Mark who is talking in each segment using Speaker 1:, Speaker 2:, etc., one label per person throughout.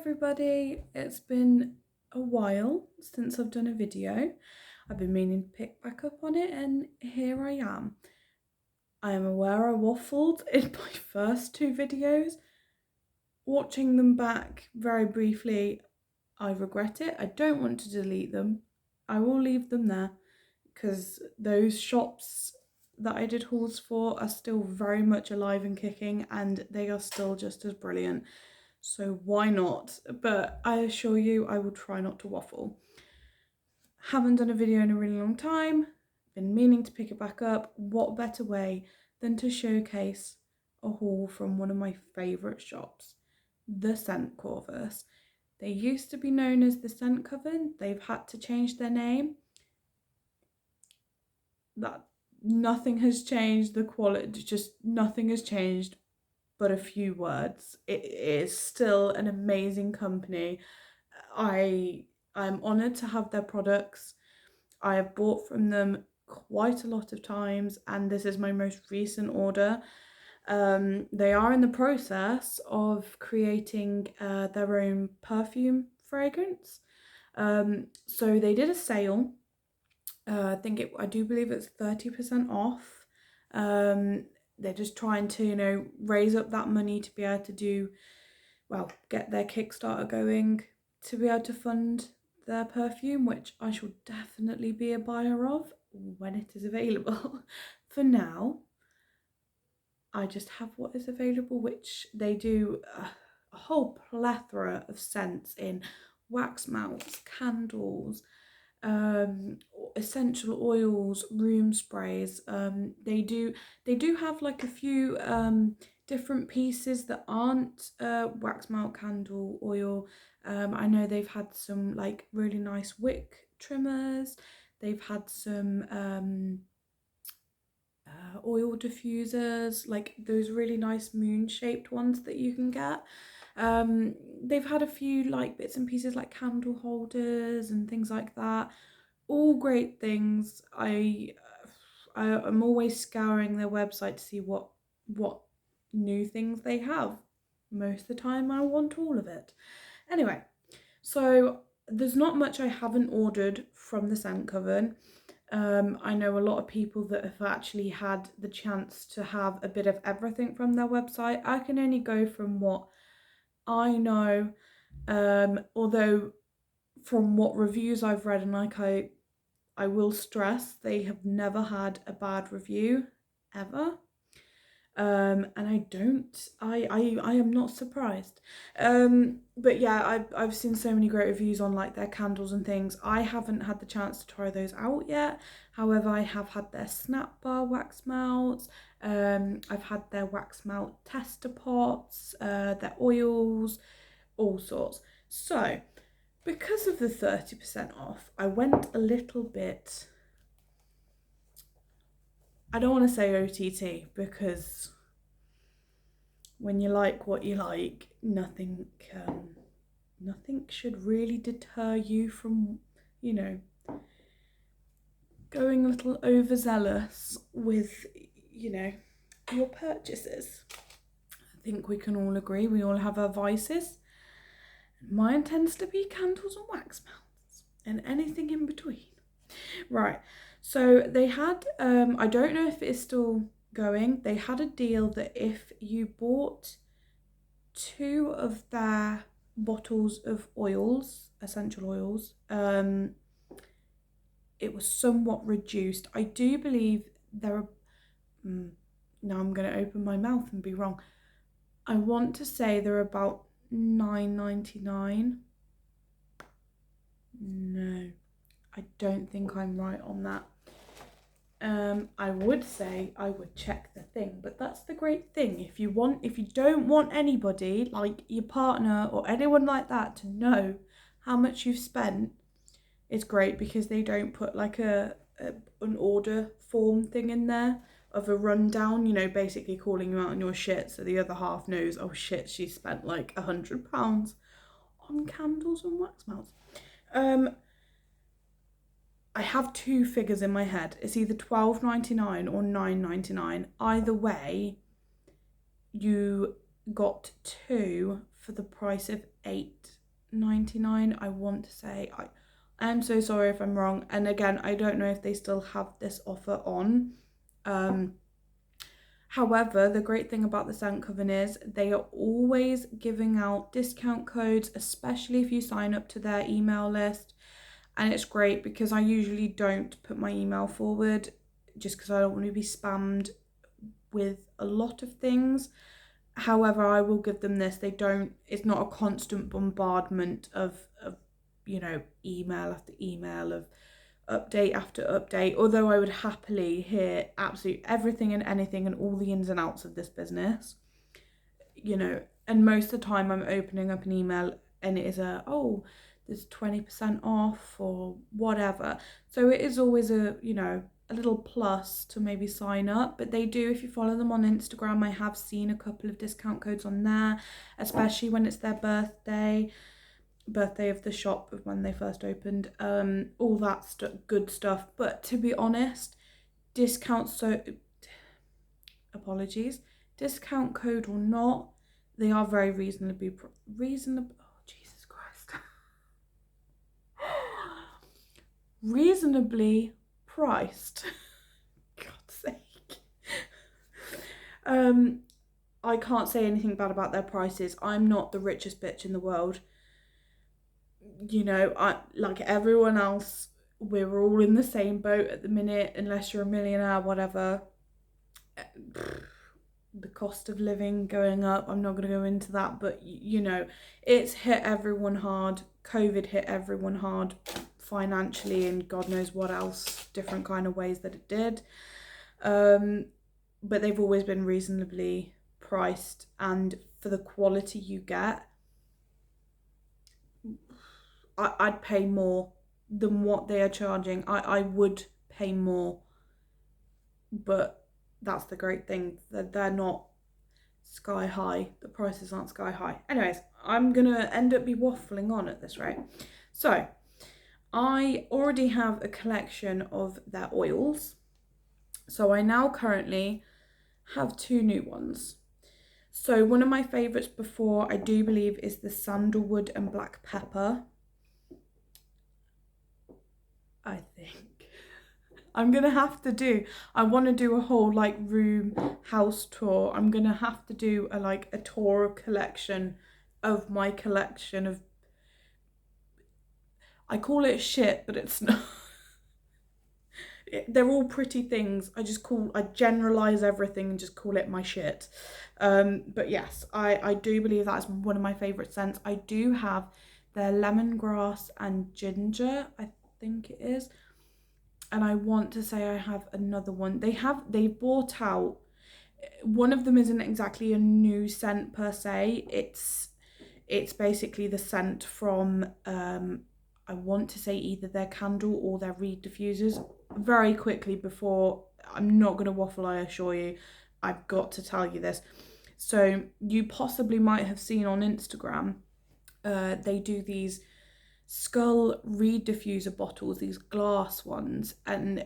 Speaker 1: everybody, it's been a while since I've done a video. I've been meaning to pick back up on it and here I am. I am aware I waffled in my first two videos. Watching them back very briefly, I regret it. I don't want to delete them. I will leave them there because those shops that I did hauls for are still very much alive and kicking and they are still just as brilliant. So why not? But I assure you, I will try not to waffle. Haven't done a video in a really long time. Been meaning to pick it back up. What better way than to showcase a haul from one of my favourite shops, the Scent Corvus. They used to be known as the Scent Coven. They've had to change their name. That nothing has changed. The quality, just nothing has changed. But a few words. It is still an amazing company. I'm honoured to have their products. I have bought from them quite a lot of times and this is my most recent order. They are in the process of creating their own perfume fragrance. So they did a sale. I do believe it's 30% off. They're just trying to, raise up that money to be able to get their Kickstarter going to be able to fund their perfume, which I shall definitely be a buyer of when it is available. For now, I just have what is available, which they do a whole plethora of scents in wax melts, candles, essential oils, room sprays. They do have like a few different pieces that aren't wax melt, candle, oil. I know they've had some like really nice wick trimmers. They've had some oil diffusers, like those really nice moon shaped ones that you can get. They've had a few like bits and pieces like candle holders and things like that. All great things. I'm always scouring their website to see what new things they have. Most of the time I want all of it. Anyway, so there's not much I haven't ordered from the Scent Coven. I know a lot of people that have actually had the chance to have a bit of everything from their website. I can only go from what I know, although from what reviews I've read, and like I will stress, they have never had a bad review ever. And I am not surprised. But yeah, I've seen so many great reviews on like their candles and things. I haven't had the chance to try those out yet. However, I have had their snap bar wax melts. I've had their wax melt tester pots, their oils, all sorts. So because of the 30% off, I went a little bit, I don't want to say OTT because when you like what you like, nothing should really deter you from, going a little overzealous with, your purchases. I think we can all agree we all have our vices. Mine tends to be candles and wax melts and anything in between. Right, so they had, I don't know if it's still going, they had a deal that if you bought 2 of their bottles of oils, essential oils, it was somewhat reduced. I do believe there are, now I'm going to open my mouth and be wrong. I want to say they're about $9.99. No, I don't think I'm right on that. I would say I would check the thing, but that's the great thing. If you don't want anybody like your partner or anyone like that to know how much you've spent, it's great because they don't put like an order form thing in there of a rundown, basically calling you out on your shit so the other half knows, oh shit, she spent like £100 on candles and wax melts. I have 2 figures in my head. It's either $12.99 or $9.99. Either way, you got 2 for the price of 8 £5.99, I want to say. I'm so sorry if I'm wrong. And again, I don't know if they still have this offer on. However, the great thing about the Scent Coven is they are always giving out discount codes, especially if you sign up to their email list. And it's great because I usually don't put my email forward just because I don't want to be spammed with a lot of things. However, I will give them this. It's not a constant bombardment of email after email, of update after update, although I would happily hear absolutely everything and anything and all the ins and outs of this business, and most of the time I'm opening up an email and it is there's 20% off or whatever. So it is always a little plus to maybe sign up. But they do, if you follow them on Instagram, I have seen a couple of discount codes on there, especially when it's their birthday of the shop of when they first opened, all that good stuff. But to be honest, discount code or not, they are very reasonable. Oh, Jesus Christ. Reasonably priced. God's sake. I can't say anything bad about their prices. I'm not the richest bitch in the world. I like everyone else, we're all in the same boat at the minute, unless you're a millionaire, whatever. The cost of living going up, I'm not going to go into that, but it's hit everyone hard. COVID hit everyone hard financially, and God knows what else, different kind of ways that it did. But they've always been reasonably priced, and for the quality you get, I'd pay more than what they are charging. I would pay more, but that's the great thing, that they're not sky high. The prices aren't sky high. Anyways, I'm gonna end up be waffling on at this rate. So I already have a collection of their oils. So I now currently have 2 new ones. So one of my favourites before, I do believe, is the sandalwood and black pepper. I think I'm gonna have to do, I want to do a whole room house tour. I'm gonna have to do a tour collection of my collection of, I call it shit, but it's not. They're all pretty things. I generalize everything and just call it my shit. But yes, I do believe that's one of my favorite scents. I do have their lemongrass and ginger, I think it is. And I want to say I have another one. They bought out, one of them isn't exactly a new scent per se. It's basically the scent from I want to say either their candle or their reed diffusers. Very quickly, before, I'm not going to waffle, I assure you, I've got to tell you this. So you possibly might have seen on Instagram, they do these skull reed diffuser bottles, these glass ones, and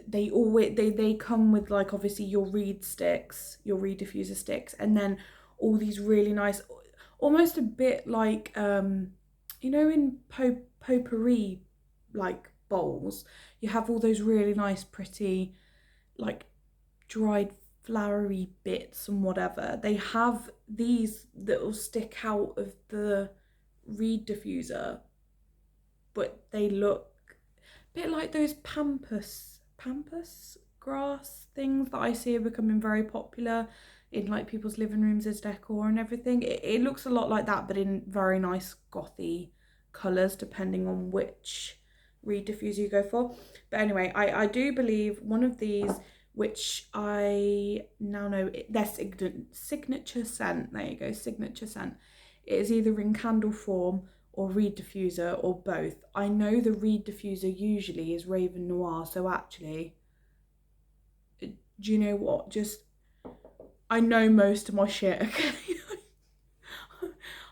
Speaker 1: they come with obviously your reed diffuser sticks, and then all these really nice, almost a bit like in potpourri bowls, you have all those really nice pretty dried flowery bits and whatever. They have these that will stick out of the reed diffuser, but they look a bit like those pampas grass things that I see are becoming very popular in people's living rooms as decor and everything. It looks a lot like that, but in very nice gothy colours, depending on which reed diffuser you go for. But anyway, I do believe one of these, which I now know their signature scent, there you go, signature scent, it is either in candle form or reed diffuser or both. I know the reed diffuser usually is Raven Noir, so actually, do you know what, I know most of my shit, okay?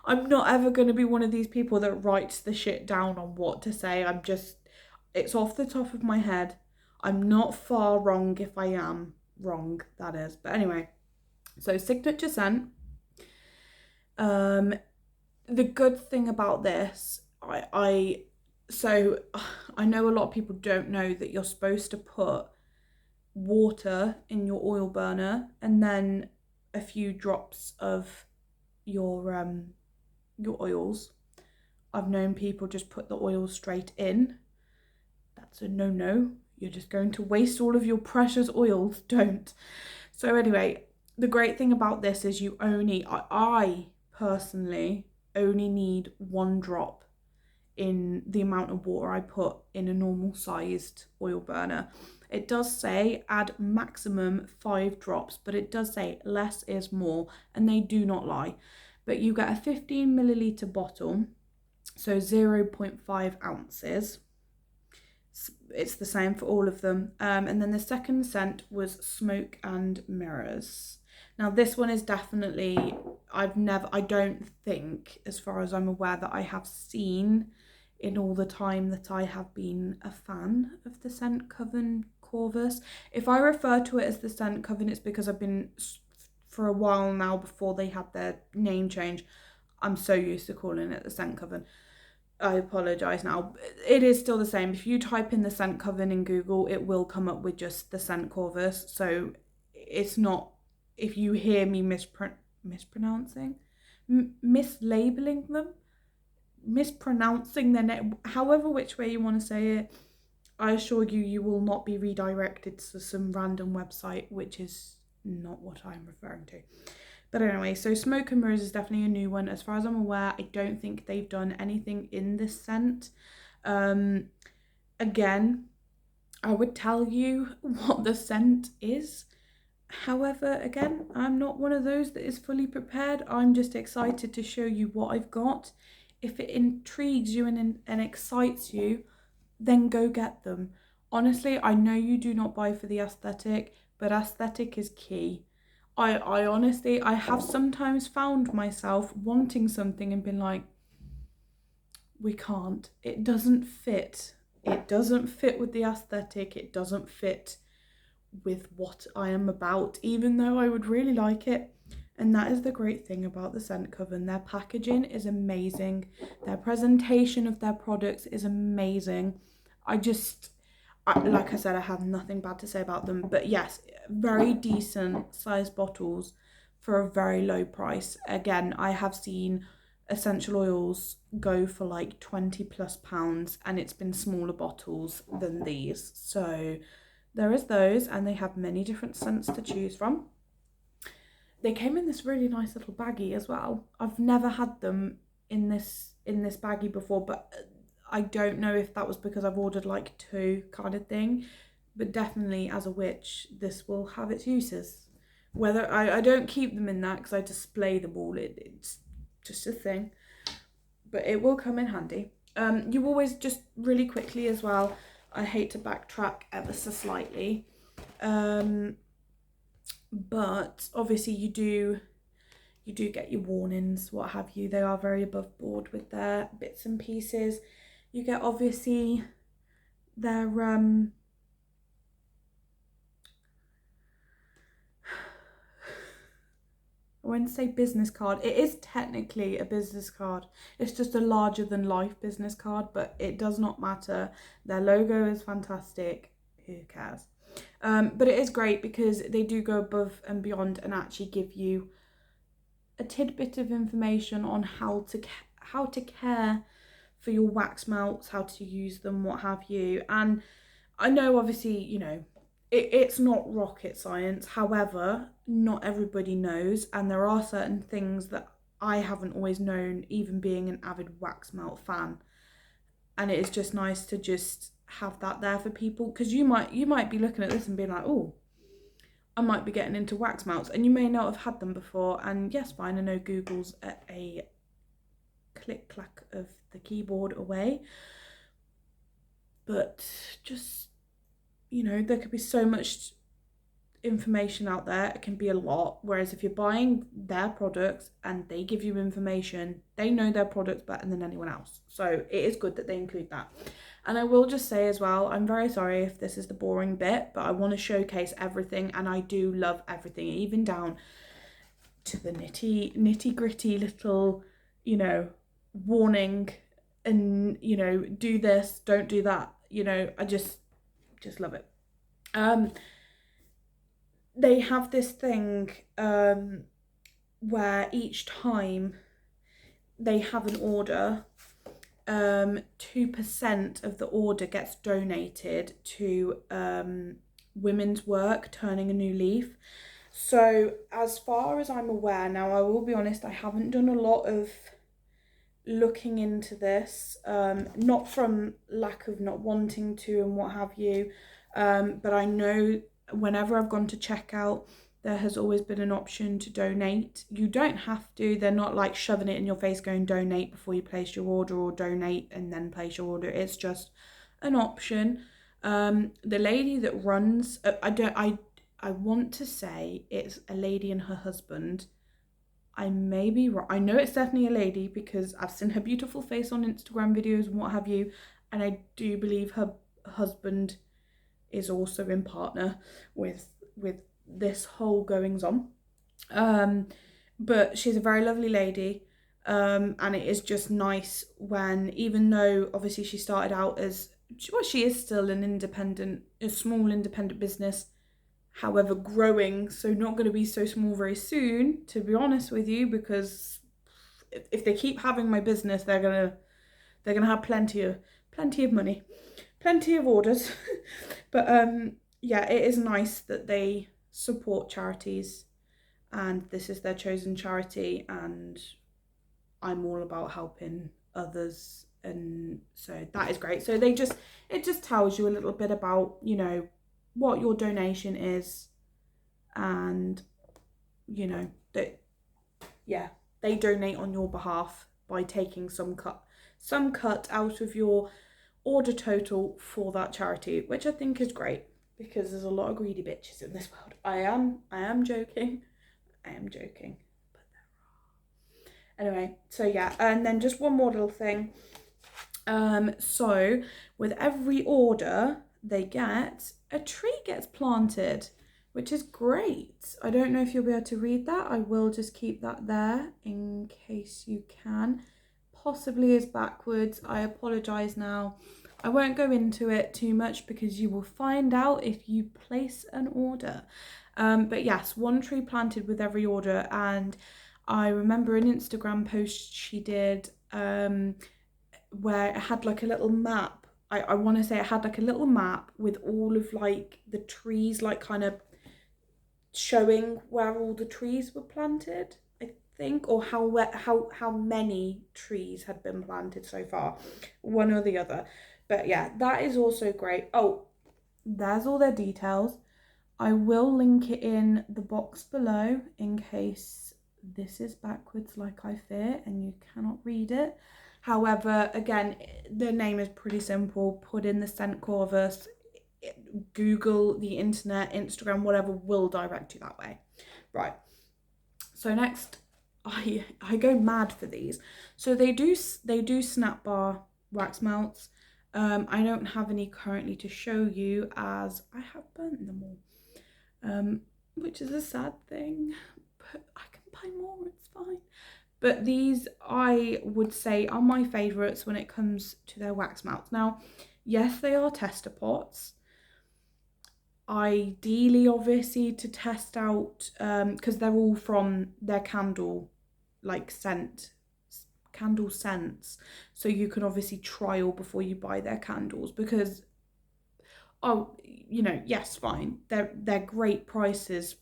Speaker 1: I'm not ever going to be one of these people that writes the shit down on what to say. It's off the top of my head. I'm not far wrong if I am wrong, that is. But anyway, so signature scent. the good thing about this, so I know a lot of people don't know that you're supposed to put water in your oil burner and then a few drops of your oils. I've known people just put the oil straight in. That's a no-no. You're just going to waste all of your precious oils. Don't. So anyway, the great thing about this is I personally only need 1 drop in the amount of water I put in a normal sized oil burner. It does say add maximum 5 drops, but it does say less is more, and they do not lie. But you get a 15 milliliter bottle, so 0.5 ounces. It's the same for all of them. And then the second scent was Smoke and Mirrors. Now this one is definitely, I don't think, as far as I'm aware, that I have seen in all the time that I have been a fan of the Scent Corvus. If I refer to it as the Scent Coven, it's because I've been for a while now before they had their name change. I'm so used to calling it the Scent Coven. I apologise now. It is still the same. If you type in the Scent Coven in Google, it will come up with just the Scent Corvus. So it's not, if you hear me mispronouncing, mislabeling them, mispronouncing their name, however which way you want to say it, I assure you, you will not be redirected to some random website, which is not what I'm referring to. But anyway, so Smoke and Mirrors is definitely a new one. As far as I'm aware, I don't think they've done anything in this scent. Again, I would tell you what the scent is. However, again, I'm not one of those that is fully prepared. I'm just excited to show you what I've got. If it intrigues you and excites you, then go get them. Honestly, I know you do not buy for the aesthetic, but aesthetic is key. I honestly, I have sometimes found myself wanting something and been like, we can't. It doesn't fit. It doesn't fit with the aesthetic. It doesn't fit with what I am about, even though I would really like it. And that is the great thing about the Scent Coven. Their packaging is amazing. Their presentation of their products is amazing. Like I said, I have nothing bad to say about them. But yes, very decent sized bottles for a very low price. Again, I have seen essential oils go for like £20+ and it's been smaller bottles than these. So there is those, and they have many different scents to choose from. They came in this really nice little baggie as well. I've never had them in this baggie before, but I don't know if that was because I've ordered like 2 kind of thing, but definitely as a witch, this will have its uses. Whether I don't keep them in that because I display them all, it's just a thing, but it will come in handy. You always, just really quickly as well, I hate to backtrack ever so slightly, but obviously you do get your warnings, what have you. They are very above board with their bits and pieces. You get obviously their I wouldn't say business card. It is technically a business card. It's just a larger than life business card, but it does not matter. Their logo is fantastic. Who cares? But it is great because they do go above and beyond and actually give you a tidbit of information on how to care for your wax melts, how to use them, what have you. And I know obviously, you know, it's not rocket science. However, not everybody knows, and there are certain things that I haven't always known, even being an avid wax melt fan. And it is just nice to just have that there for people, because you might be looking at this and being like, oh, I might be getting into wax melts, and you may not have had them before. And yes, fine, I know Google's a click clack of the keyboard away, but just, you know, there could be so much information out there. It can be a lot, whereas if you're buying their products and they give you information, they know their products better than anyone else. So it is good that they include that. And I will just say as well, I'm very sorry if this is the boring bit, but I want to showcase everything, and I do love everything, even down to the nitty gritty little, you know, warning and, you know, do this, don't do that. You know, I just love it. They have this thing where each time they have an order, 2% of the order gets donated to women's work, turning a new leaf. So as far as I'm aware now, I will be honest, I haven't done a lot of looking into this, not from lack of not wanting to and what have you, but I know whenever I've gone to check out, there has always been an option to donate. You don't have to, they're not like shoving it in your face going donate before you place your order or donate and then place your order. It's just an option. The lady that runs, I want to say it's a lady and her husband. I may be wrong. I know it's definitely a lady because I've seen her beautiful face on Instagram videos and what have you, and I do believe her husband is also in partner with this whole goings on. But she's a very lovely lady, and it is just nice when, even though obviously she started out as, well, she is still a small independent business, however growing, so not going to be so small very soon, to be honest with you, because if they keep having my business, they're gonna have plenty of money, plenty of orders. But yeah, it is nice that they support charities, and this is their chosen charity, and I'm all about helping others, and so that is great. So it just tells you a little bit about, you know, what your donation is, and you know that, yeah, they donate on your behalf by taking some cut out of your order total for that charity, which I think is great because there's a lot of greedy bitches in this world. I am joking, but there are. Anyway, so yeah, and then just one more little thing. So with every order they get, a tree gets planted, which is great. I don't know if you'll be able to read that. I will just keep that there in case you can. Possibly is backwards. I apologise now. I won't go into it too much because you will find out if you place an order. But yes, one tree planted with every order. And I remember an Instagram post she did where it had like a little map. I want to say it had like a little map with all of like the trees, like kind of showing where all the trees were planted, I think, or how many trees had been planted so far, one or the other. But yeah, that is also great. Oh, there's all their details. I will link it in the box below in case this is backwards like I fear and you cannot read it. However, again, the name is pretty simple. Put in the Scent Corvus, Google, the internet, Instagram, whatever will direct you that way. Right. So next, I go mad for these. So they do snap bar wax melts. I don't have any currently to show you as I have burnt them all, which is a sad thing. But I can buy more. It's fine. But these, I would say, are my favourites when it comes to their wax melts. Now, yes, they are tester pots. Ideally, obviously, to test out, because they're all from their candle scents. So you can obviously trial before you buy their candles because, oh, you know, yes, fine. They're great prices,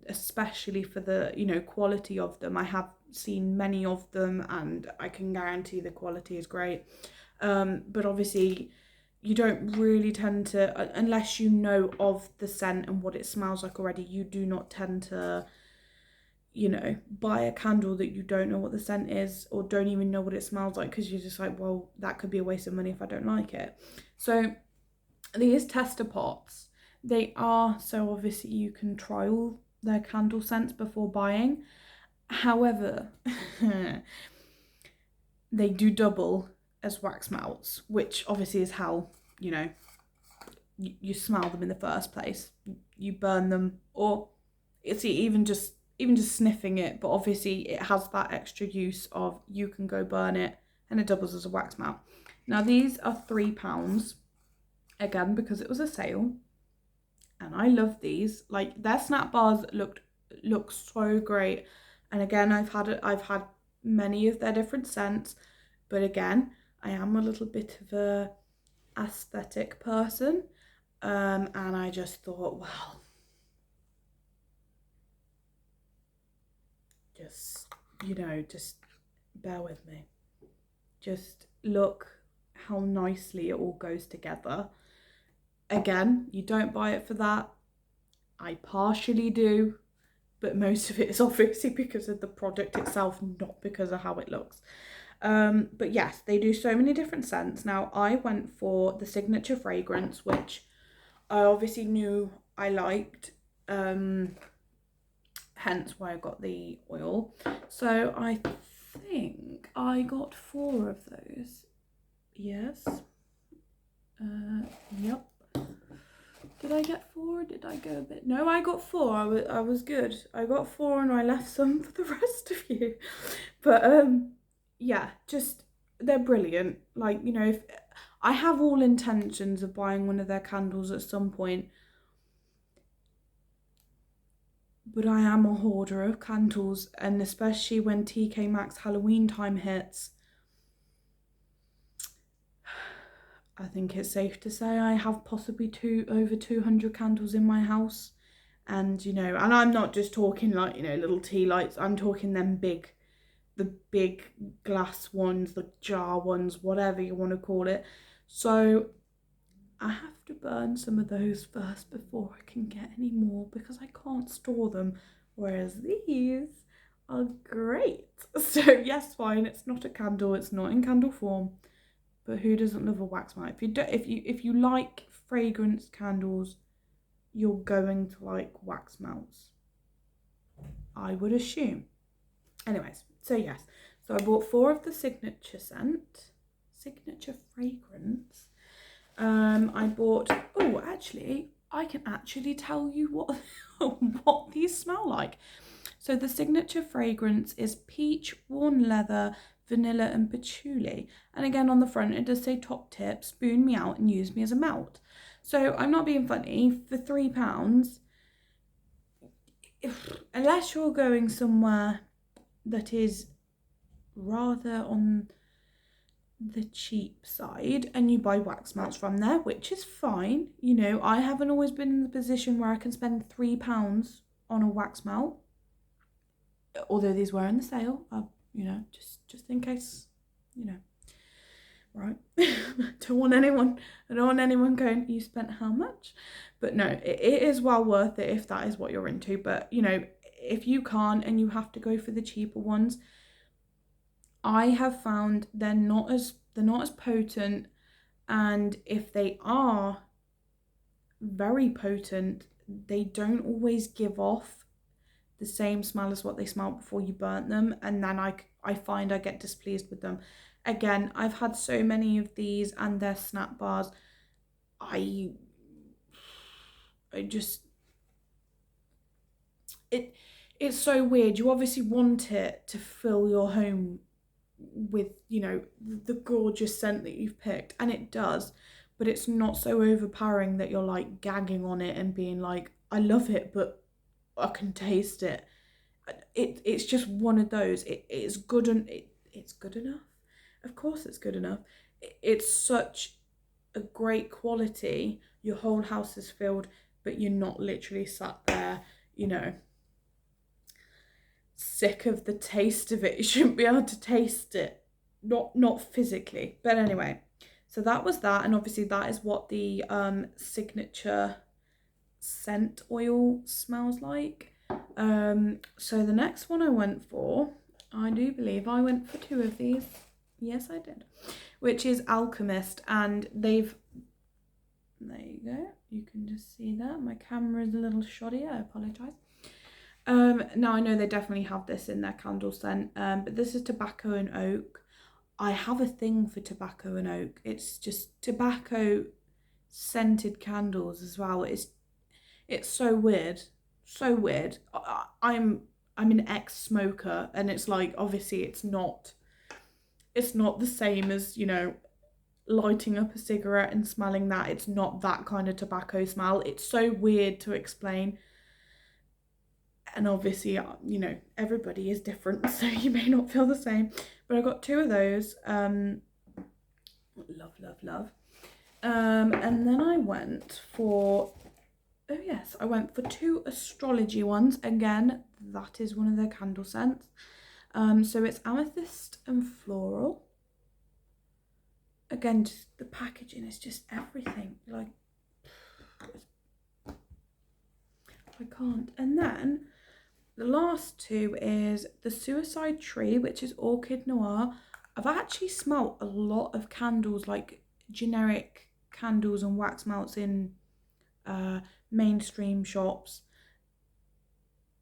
Speaker 1: especially for the, you know, quality of them. I have seen many of them and I can guarantee the quality is great. But obviously you don't really tend to, unless you know of the scent and what it smells like already, you do not tend to, you know, buy a candle that you don't know what the scent is or don't even know what it smells like, because you're just like, well, that could be a waste of money if I don't like it. So these tester pots, they are, so obviously you can trial their candle scents before buying. However, they do double as wax melts, which obviously is how, you know, you smell them in the first place. You burn them, or it's even just even just sniffing it, but obviously it has that extra use of you can go burn it and it doubles as a wax melt. Now these are £3, again, because it was a sale. And I love these. Like, their snap bars look so great. And again, I've had many of their different scents, but again, I am a little bit of a aesthetic person. And I just thought, well, just, just bear with me. Just look how nicely it all goes together. Again, you don't buy it for that. I partially do, but most of it is obviously because of the product itself, not because of how it looks. But yes, they do so many different scents. Now, I went for the signature fragrance, which I obviously knew I liked, hence why I got the oil. So I think I got 4 of those. Yes. Yep. Did I get 4? Did I go a bit? No, I got 4. I was good. I got 4 and I left some for the rest of you. But yeah, just they're brilliant. Like, if I have all intentions of buying one of their candles at some point, but I am a hoarder of candles, and especially when TK Maxx Halloween time hits, I think it's safe to say I have possibly over 200 candles in my house. And, and I'm not just talking like, little tea lights. I'm talking the big glass ones, the jar ones, whatever you want to call it. So I have to burn some of those first before I can get any more, because I can't store them. Whereas these are great. So yes, fine, it's not a candle, it's not in candle form. But who doesn't love a wax melt? If you like fragrance candles, you're going to like wax melts, I would assume. Anyways, so yes, so I bought 4 of the signature fragrance. I bought, oh, actually, I can actually tell you what these smell like. So the signature fragrance is peach, worn leather, vanilla and patchouli. And again, on the front, it does say top tip, spoon me out and use me as a melt. So I'm not being funny, for £3, unless you're going somewhere that is rather on the cheap side and you buy wax melts from there, which is fine. I haven't always been in the position where I can spend £3 on a wax melt, although these were in the sale. Just in case, right. I don't want anyone going, you spent how much? But no, it is well worth it if that is what you're into. But if you can't and you have to go for the cheaper ones, I have found they're not as potent, and if they are very potent, they don't always give off the same smell as what they smelled before you burnt them, and then I find I get displeased with them. Again, I've had so many of these and their snap bars. I just, it's so weird. You obviously want it to fill your home with, the gorgeous scent that you've picked, and it does, but it's not so overpowering that you're like gagging on it and being like, I love it, but I can taste it. It's just one of those. It's good, and it's good enough. Of course it's good enough. It's such a great quality. Your whole house is filled, but you're not literally sat there, sick of the taste of it. You shouldn't be able to taste it, not physically. But anyway, so that was that, and obviously that is what the signature scent oil smells like. So the next one I went for, I do believe I went for 2 of these. Yes, I did. Which is Alchemist, and there you go. You can just see that. My camera is a little shoddy. I apologise. Now I know they definitely have this in their candle scent, but this is tobacco and oak. I have a thing for tobacco and oak. It's just tobacco scented candles as well. It's so weird. So weird. I'm I'm an ex-smoker, and it's like, obviously it's not the same as, you know, lighting up a cigarette and smelling that. It's not that kind of tobacco smell. It's so weird to explain. And obviously, you know, everybody is different, so you may not feel the same. But I got 2 of those. Love. And then I went for, oh yes, I went for 2 astrology ones. Again, that is one of their candle scents. So it's amethyst and floral. Again, just the packaging is just everything. Like, I can't. And then the last 2 is the Suicide Tree, which is Orchid Noir. I've actually smelt a lot of candles, like generic candles and wax melts in mainstream shops,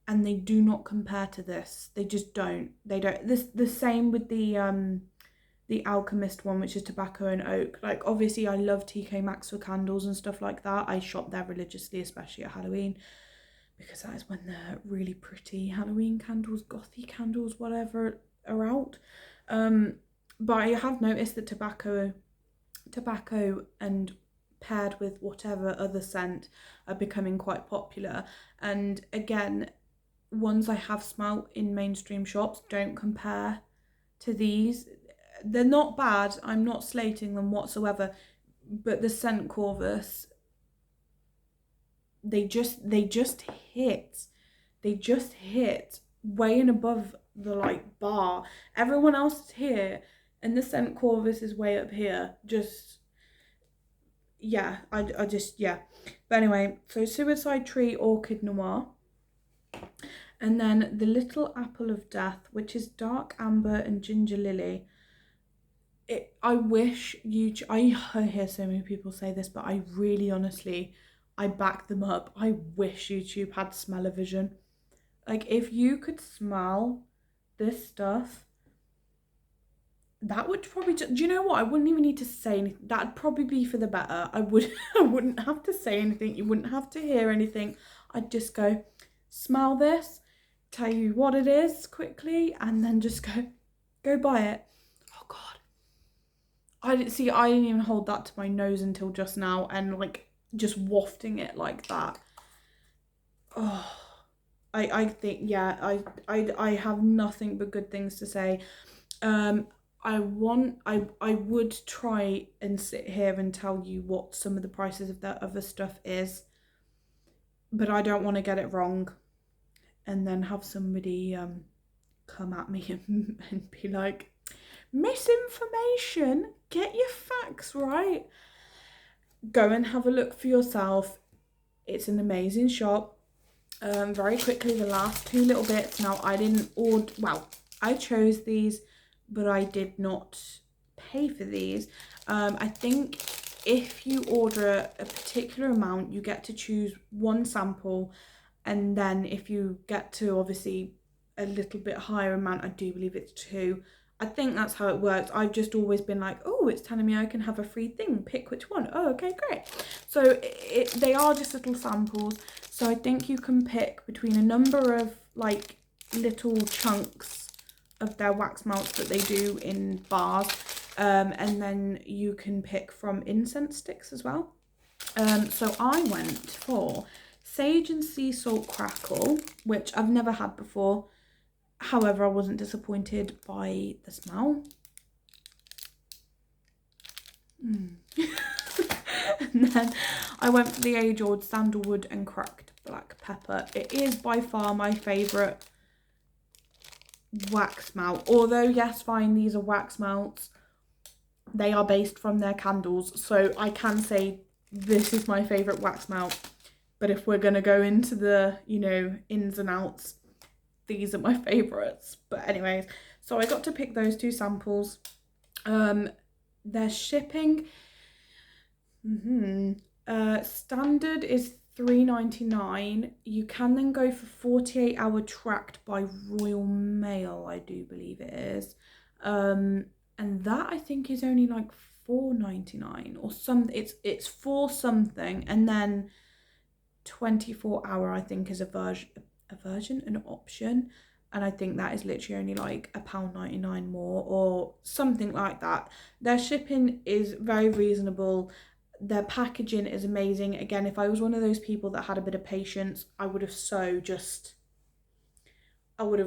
Speaker 1: and they do not compare to this. They just don't. They don't. The same with the Alchemist one, which is tobacco and oak. Like, obviously I love TK Maxx for candles and stuff like that. I shop there religiously, especially at Halloween, because that is when the really pretty Halloween candles, Gothic candles, whatever, are out. But I have noticed that tobacco and paired with whatever other scent are becoming quite popular. And again, ones I have smelt in mainstream shops don't compare to these. They're not bad, I'm not slating them whatsoever, but the Scent Corvus, they just hit way and above the like bar. Everyone else is here and the Scent Corvus is way up here. Just, yeah, I just, yeah. But anyway, so Suicide Tree, Orchid Noir. And then the Little Apple of Death, which is dark amber and ginger lily. I wish I hear so many people say this, but I really honestly, I back them up. I wish YouTube had smell-o-vision. Like, if you could smell this stuff, that would probably do you know what? I wouldn't even need to say anything. That'd probably be for the better. I wouldn't have to say anything. You wouldn't have to hear anything. I'd just go, smell this, tell you what it is quickly, and then just go buy it. Oh God. I didn't even hold that to my nose until just now, and like just wafting it like that. Oh, I think, yeah, I have nothing but good things to say. I would try and sit here and tell you what some of the prices of that other stuff is, but I don't want to get it wrong and then have somebody come at me and be like, misinformation, get your facts right. Go and have a look for yourself. It's an amazing shop. Very quickly, the last 2 little bits. Now, I didn't order, well, I chose these, but I did not pay for these. I think if you order a particular amount, you get to choose 1 sample, and then if you get to obviously a little bit higher amount, I do believe it's 2. I think that's how it works. I've just always been like, oh, it's telling me I can have a free thing. Pick which one. Oh, okay, great. So they are just little samples. So I think you can pick between a number of like little chunks of their wax melts that they do in bars. And then you can pick from incense sticks as well. So I went for Sage and Sea Salt Crackle, which I've never had before. However, I wasn't disappointed by the smell. And then I went for the age-old Sandalwood and Cracked Black Pepper. It is by far my favourite wax melt. Although, yes, fine, these are wax melts. They are based from their candles. So I can say this is my favourite wax melt. But if we're going to go into the, you know, ins and outs, these are my favourites. But anyways, so I got to pick those 2 samples. Their shipping, standard is $3.99. You can then go for 48-hour tracked by Royal Mail, I do believe it is. And that I think is only like $4.99 or some. It's for something, and then 24-hour I think is a version. a version, an option, and I think that is literally only like £1.99 more or something like that. Their shipping is very reasonable. Their packaging is amazing. Again, if I was one of those people that had a bit of patience, I would have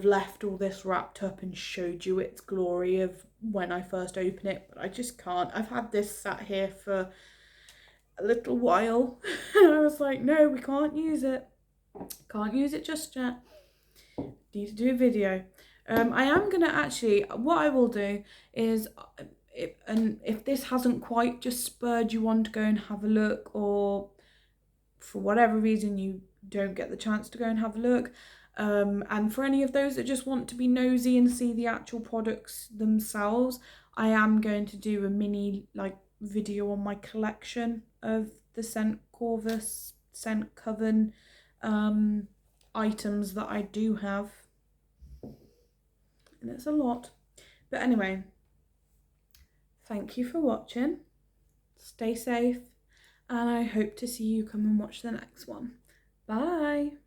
Speaker 1: left all this wrapped up and showed you its glory of when I first open it, but I just can't. I've had this sat here for a little while and I was like, no, we can't use it. Can't use it just yet. Need to do a video. I am gonna actually, what I will do is, if this hasn't quite just spurred you on to go and have a look, or for whatever reason you don't get the chance to go and have a look, and for any of those that just want to be nosy and see the actual products themselves, I am going to do a mini like video on my collection of the Scent Corvus, Scent Coven items that I do have, and it's a lot. But anyway, thank you for watching, stay safe, and I hope to see you come and watch the next one. Bye.